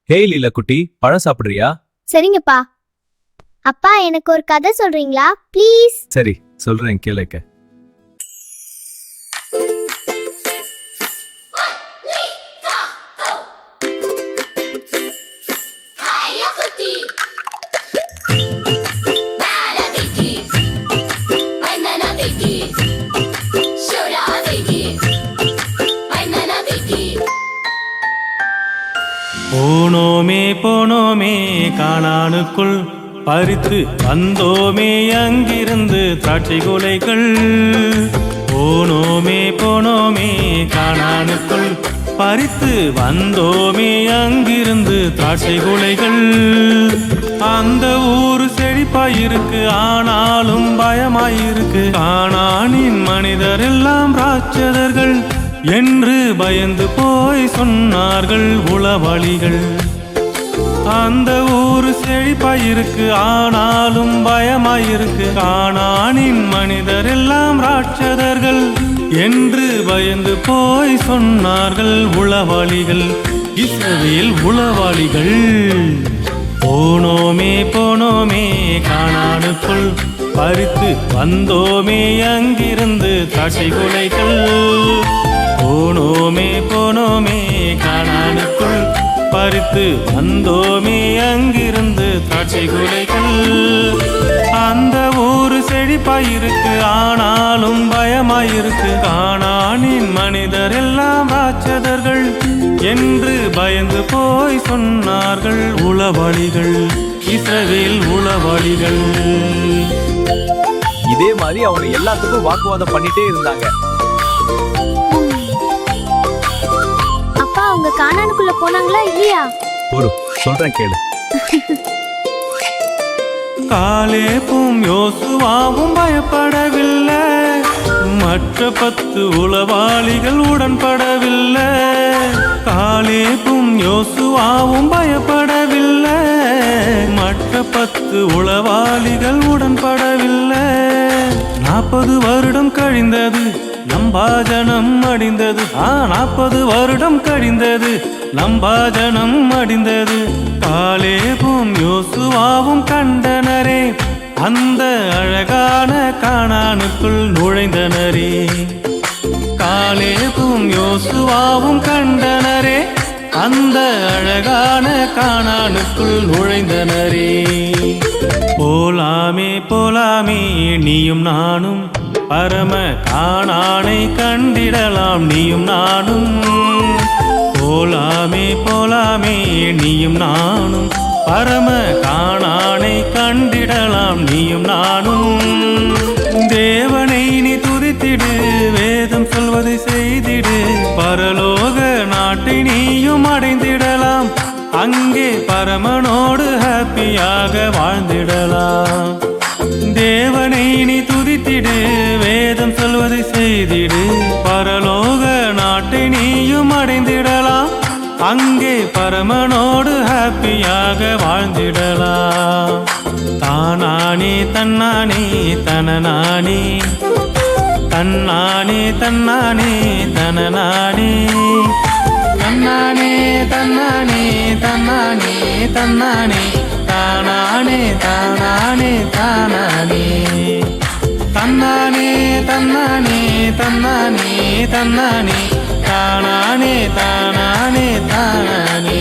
Hey லீலா குட்டி, பழம் சாப்பிடுறியா? சரிங்கப்பா. அப்பா, எனக்கு ஒரு கதை சொல்றீங்களா ப்ளீஸ்? சரி, சொல்றேன் கேளுக்க. போனோமே காணானுக்குள் பறித்து வந்தோமே அங்கிருந்து திராட்சை கொலைகள். போனோமே காணானுக்குள் பறித்து வந்தோமே அங்கிருந்து திராட்சை கொலைகள். அந்த ஊரு செழிப்பாயிருக்கு, ஆனாலும் பயமாயிருக்கு. கானானின் மனிதர் எல்லாம் ராட்சதர்கள் என்று பயந்து போய் சொன்னார்கள் உளவாளிகள். அந்த ஊரு செழிப்பாயிருக்கு, ஆனாலும் பயமாயிருக்கு. கானானின் மனிதர் எல்லாம் ராட்சதர்கள் என்று பயந்து போய் சொன்னார்கள் உளவாளிகள், இஸ்ரவேல் உளவாளிகள். போனோமே கானானுக்குள் பறித்து வந்தோமே அங்கிருந்து திராட்சை கொலைகள். போனோமே கானானுக்குள் பறித்து வந்தோமே அங்கிருந்து திராட்சை கொலைகள். அந்த ஊரு செழிப்பாயிருக்கு, ஆனாலும் பயமாயிருக்கு. கானானின் மனிதர் எல்லாம் ராட்சதர்கள் என்று பயந்து போய் சொன்னார்கள் உளவாளிகள், இஸ்ரவேல் உளவாளிகள். இதே மாதிரி அவங்க எல்லாத்துக்கும் வாக்குவாதம் பண்ணிட்டே இருந்தாங்க. அப்பா, அவங்க கானானுக்குள்ள போனாங்களா இல்லையா? சொல்றேன் கேளு. காலேபும் யோசுவாவும் பயப்படவில்லை, மற்ற 10 உளவாளிகள் உடன்படவில்லை. காலேபும் யோசுவாவும் பயப்படவில்லை, மற்ற 10 உளவாளிகள் உடன்படவில்லை. 40 வருடம் கழிந்தது, நம்பாஜனம் அடிந்தது. 40 வருடம் கழிந்தது, நம்பாஜனம் அடிந்தது. காலேபும் யோசுவாவும் கண்டனரே, அந்த அழகான கானானுக்குள் நுழைந்தனரே. காலேபும் யோசுவாவும் கண்டனரே, அந்த அழகான கானானுக்குள் நுழைந்தனரே. போலாமே நீயும் நானும் பரம கானானை கண்டிடலாம், நீயும் நானும். போலாமே நீயும் நானும் பரம கானானை கண்டிடலாம், நீயும் நானும். தேவனை நீ துதித்திடு, வேதம் சொல்வதை செய்திடு. பரலோக நாட்டை நீயும் அடைந்திடலாம், அங்கே பரமனோடு ஹாப்பியாக வாழ்ந்திடலாம். தேவனை நீ துதித்திடு, வேதம் சொல்வதை செய்திடு. பரலோக நாட்டை நீயும் அடைந்திடலாம், அங்கே பரமனோடு ஹாப்பியாக வாழ்ந்திடலாம். தானானே தன்னானே தனநானே, தன்னானே தன்னானே தனநானே, தன்னானே தன்னானே தன்னானே தன்னானே, தானானே தானானே தானானே, தன்னானே தன்னானே தன்னானே தன்னானே, தானானே தானானே தானானே.